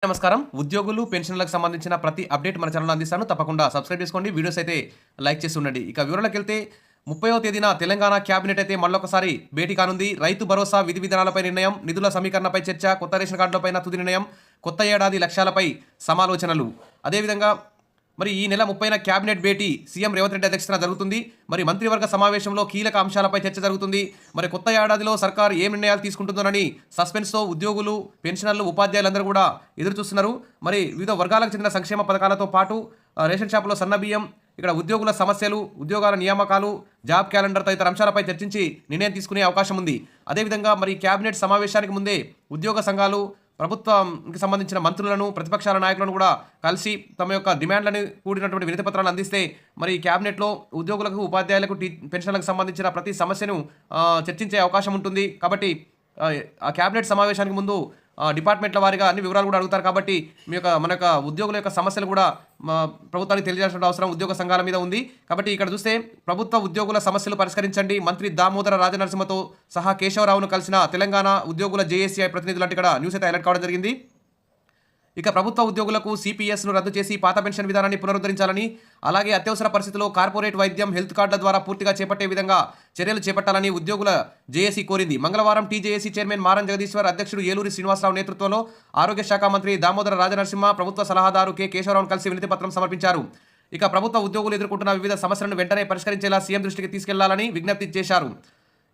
నమస్కారం. ఉద్యోగులు, పెన్షన్‌లకు సంబంధించిన ప్రతి అప్డేట్ మన ఛానెల్‌లో అందిస్తాను. తప్పకుండా సబ్స్క్రైబ్ చేసుకోండి. వీడియోస్ అయితే లైక్ చేసి ఉండండి. ఇక వివరాలకెళ్తే 30వ తేదీన తెలంగాణ క్యాబినెట్ అయితే మళ్ళొకసారి భేటీ కానుంది. రైతు భరోసా విధి విధానాలపై నిర్ణయం, నిధుల సమీకరణపై చర్చ, కొత్త రేషన్ కార్డులపైన తుది నిర్ణయం, కొత్త ఏడాది లక్ష్యాలపై సమాలోచనలు. అదేవిధంగా మరి ఈ నెల 30న క్యాబినెట్ భేటీ సీఎం రేవంత్ రెడ్డి అధ్యక్షతన జరుగుతుంది. మరి మంత్రివర్గ సమావేశంలో కీలక అంశాలపై చర్చ జరుగుతుంది. మరి కొత్త ఏడాదిలో సర్కారు ఏం నిర్ణయాలు తీసుకుంటుందోనని సస్పెన్స్తో ఉద్యోగులు, పెన్షనర్లు, ఉపాధ్యాయులందరూ కూడా ఎదురు చూస్తున్నారు. మరి వివిధ వర్గాలకు చెందిన సంక్షేమ పథకాలతో పాటు రేషన్ షాపులో సన్నబియ్యం, ఇక్కడ ఉద్యోగుల సమస్యలు, ఉద్యోగాల నియామకాలు, జాబ్ క్యాలెండర్ తదితర అంశాలపై చర్చించి నిర్ణయం తీసుకునే అవకాశం ఉంది. అదేవిధంగా మరి క్యాబినెట్ సమావేశానికి ముందే ఉద్యోగ సంఘాలు, ప్రభుత్వంకి సంబంధించిన మంత్రులను, ప్రతిపక్షాల నాయకులను కూడా కలిసి తమ యొక్క డిమాండ్లను కూడినటువంటి వినతి పత్రాలు అందిస్తే మరి క్యాబినెట్లో ఉద్యోగులకు, ఉపాధ్యాయులకు, పెన్షన్లకు సంబంధించిన ప్రతి సమస్యను చర్చించే అవకాశం ఉంటుంది. కాబట్టి ఆ క్యాబినెట్ సమావేశానికి ముందు డిపార్ట్మెంట్ల వారీగా అన్ని వివరాలు కూడా అడుగుతారు. కాబట్టి మన యొక్క ఉద్యోగుల యొక్క సమస్యలు కూడా ప్రభుత్వానికి తెలియజేయాల్సిన అవసరం ఉద్యోగ సంఘాల మీద ఉంది. కాబట్టి ఇక్కడ చూస్తే ప్రభుత్వ ఉద్యోగుల సమస్యలు పరిష్కరించండి, మంత్రి దామోదర రాజనరసింహతో సహా కేశవరావును కలిసిన తెలంగాణ ఉద్యోగుల జేఏసీ ప్రతినిధులు అంటే ఇక్కడ న్యూస్ అయితే హైలైట్ కావడం జరిగింది. ఇక ప్రభుత్వ ఉద్యోగులకు సిపిఎస్ను రద్దు చేసి పాత పెన్షన్ విధానాన్ని పునరుద్ధరించాలని, అలాగే అత్యవసర పరిస్థితుల్లో కార్పొరేట్ వైద్యం, హెల్త్ కార్డుల ద్వారా పూర్తిగా చేపట్టే విధంగా చర్యలు చేపట్టాలని ఉద్యోగుల జేఏసీ కోరింది. మంగళవారం టీజేఏసీ చైర్మన్ మారం జగదీశ్వర్, అధ్యక్షుడు ఏలూరి శ్రీనివాసరావు నేతృత్వంలో ఆరోగ్య శాఖ మంత్రి దామోదర రాజనరసింహ, ప్రభుత్వ సలహాదారు కె కేశవరావును కలిసి వినతి పత్రం సమర్పించారు. ఇక ప్రభుత్వ ఉద్యోగులు ఎదుర్కొంటున్న వివిధ సమస్యలను వెంటనే పరిష్కరించేలా సీఎం దృష్టికి తీసుకెళ్లాలని విజ్ఞప్తి చేశారు.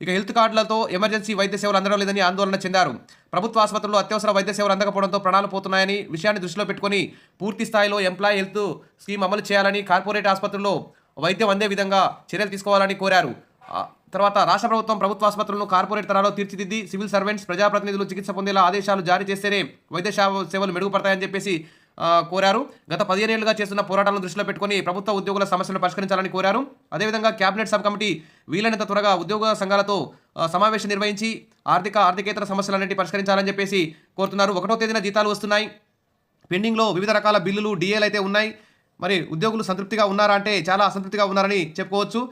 ఇక హెల్త్ కార్డులతో ఎమర్జెన్సీ వైద్య సేవలు అందడం లేదని ఆందోళన చెందారు. ప్రభుత్వ ఆసుపత్రుల్లో అత్యవసర వైద్య సేవలు అందకపోవడంతో ప్రాణాలు పోతున్నాయని విషయాన్ని దృష్టిలో పెట్టుకుని పూర్తి స్థాయిలో ఎంప్లాయీ హెల్త్ స్కీమ్ అమలు చేయాలని, కార్పొరేట్ ఆసుపత్రుల్లో వైద్యం అందే విధంగా చర్యలు తీసుకోవాలని కోరారు. తర్వాత రాష్ట్ర ప్రభుత్వం ప్రభుత్వ ఆసుపత్రులను కార్పొరేట్ తరాలో తీర్చిదిద్ది సివిల్ సర్వెంట్స్, ప్రజాప్రతినిధులు చికిత్స పొందేలా ఆదేశాలు జారీ చేస్తేనే వైద్య సేవలు మెరుగుపడతాయని చెప్పేసి కోరారు. గత 15 ఏళ్లుగా చేస్తున్న పోరాటాలను దృష్టిలో పెట్టుకుని ప్రభుత్వ ఉద్యోగుల సమస్యలను పరిష్కరించాలని కోరారు. అదేవిధంగా కేబినెట్ సబ్ కమిటీ వీలైనంత త్వరగా ఉద్యోగ సంఘాలతో సమావేశం నిర్వహించి ఆర్థికేతర సమస్యలన్నింటినీ పరిష్కరించాలని చెప్పేసి కోరుతున్నారు. 1వ తేదీన జీతాలు వస్తున్నాయి. పెండింగ్లో వివిధ రకాల బిల్లులు, డిఏలు అయితే ఉన్నాయి. మరి ఉద్యోగులు సంతృప్తిగా ఉన్నారా అంటే చాలా అసంతృప్తిగా ఉన్నారని చెప్పుకోవచ్చు.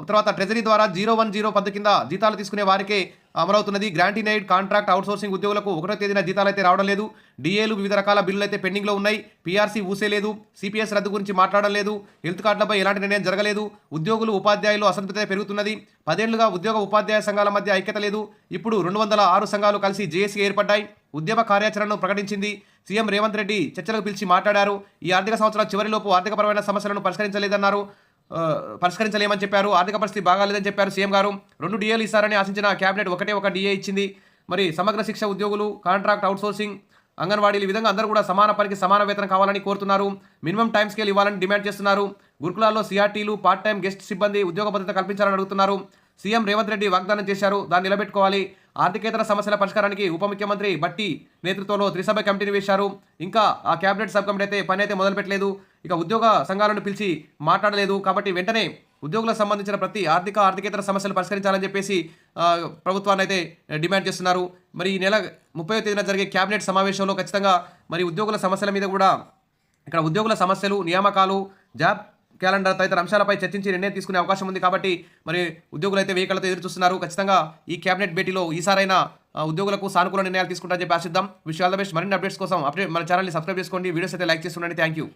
తర్వాత ట్రెజరీ ద్వారా 010 పద్ధతి కింద జీతాలు తీసుకునే వారికే అమలవుతున్నది. Grant in aid, contract, outsourcing ఉద్యోగులకు 1వ తేదీన జీతాలు అయితే రావడం లేదు. డిఏలు, వివిధ రకాల బిల్లులు అయితే పెండింగ్లో ఉన్నాయి. పీఆర్సీ ఊసేలేదు. సిపిఎస్ రద్దు గురించి మాట్లాడడం లేదు. హెల్త్ కార్డులపై ఎలాంటి నిర్ణయం జరగలేదు. ఉద్యోగులు, ఉపాధ్యాయులు అసంతృప్తి పెరుగుతున్నది. 10 ఏళ్లుగా ఉద్యోగ, ఉపాధ్యాయ సంఘాల మధ్య ఐక్యత లేదు. ఇప్పుడు 206 సంఘాలు కలిసి జేఏసీ ఏర్పడ్డాయి. ఉద్యమ కార్యాచరణను ప్రకటించింది. సీఎం రేవంత్ రెడ్డి చర్చలకు పిలిచి మాట్లాడారు. ఈ ఆర్థిక సంవత్సరం చివరిలోపు ఆర్థికపరమైన సమస్యలను పరిష్కరించలేమని చెప్పారు. ఆర్థిక పరిస్థితి బాగాలేదని చెప్పారు సీఎం గారు. 2 డిఏలు ఇస్తారని ఆశించిన క్యాబినెట్ ఒక డిఏ ఇచ్చింది. మరి సమగ్ర శిక్ష ఉద్యోగులు, కాంట్రాక్ట్, అవుట్సోర్సింగ్, అంగన్వాడీలు ఈ విధంగా అందరూ కూడా సమాన పనికి సమాన వేతనం కావాలని కోరుతున్నారు. మినిమం టైం స్కేల్ ఇవ్వాలని డిమాండ్ చేస్తున్నారు. గురుకులాల్లో సిఆర్టీలు, పార్ట్ టైం గెస్ట్ సిబ్బంది ఉద్యోగ భద్రత కల్పించాలని అడుగుతున్నారు. సీఎం రేవంత్ రెడ్డి వాగ్దానం చేశారు, దాన్ని నిలబెట్టుకోవాలి. ఆర్థికేతర సమస్యల పరిష్కారానికి ఉప ముఖ్యమంత్రి బట్టి నేతృత్వంలో త్రిసభ్య కమిటీని వేశారు. ఇంకా ఆ క్యాబినెట్ సబ్ కమిటీ అయితే పని అయితే మొదలుపెట్టలేదు. ఇక ఉద్యోగ సంఘాలను పిలిచి మాట్లాడలేదు. కాబట్టి వెంటనే ఉద్యోగులకు సంబంధించిన ప్రతి ఆర్థికేతర సమస్యలు పరిష్కరించాలని చెప్పేసి ప్రభుత్వాన్ని అయితే డిమాండ్ చేస్తున్నారు. మరి ఈ నెల 30వ తేదీన జరిగే క్యాబినెట్ సమావేశంలో ఖచ్చితంగా మరి ఉద్యోగుల సమస్యల మీద కూడా ఇక్కడ ఉద్యోగుల సమస్యలు, నియామకాలు, జాబ్ క్యాలెండర్ తదితర అంశాలపై చర్చించి నిర్ణయం తీసుకునే అవకాశం ఉంది. కాబట్టి మరి ఉద్యోగులు అయితే వేకలతో ఎదురు చూస్తున్నారు. ఖచ్చితంగా ఈ క్యాబినెట్ భేటీలో ఈసారైనా ఉద్యోగులకు సానుకూల నిర్ణయాలు తీసుకుంటారని చెప్పి ఆశిద్దాం. Wish all the best. మరిన్ని అప్డేట్స్ కోసం మన ఛానల్ని సబ్స్క్రైబ్ చేసుకోండి. వీడియోస్ అయితే లైక్ చేసి ఉండండి. Thank you.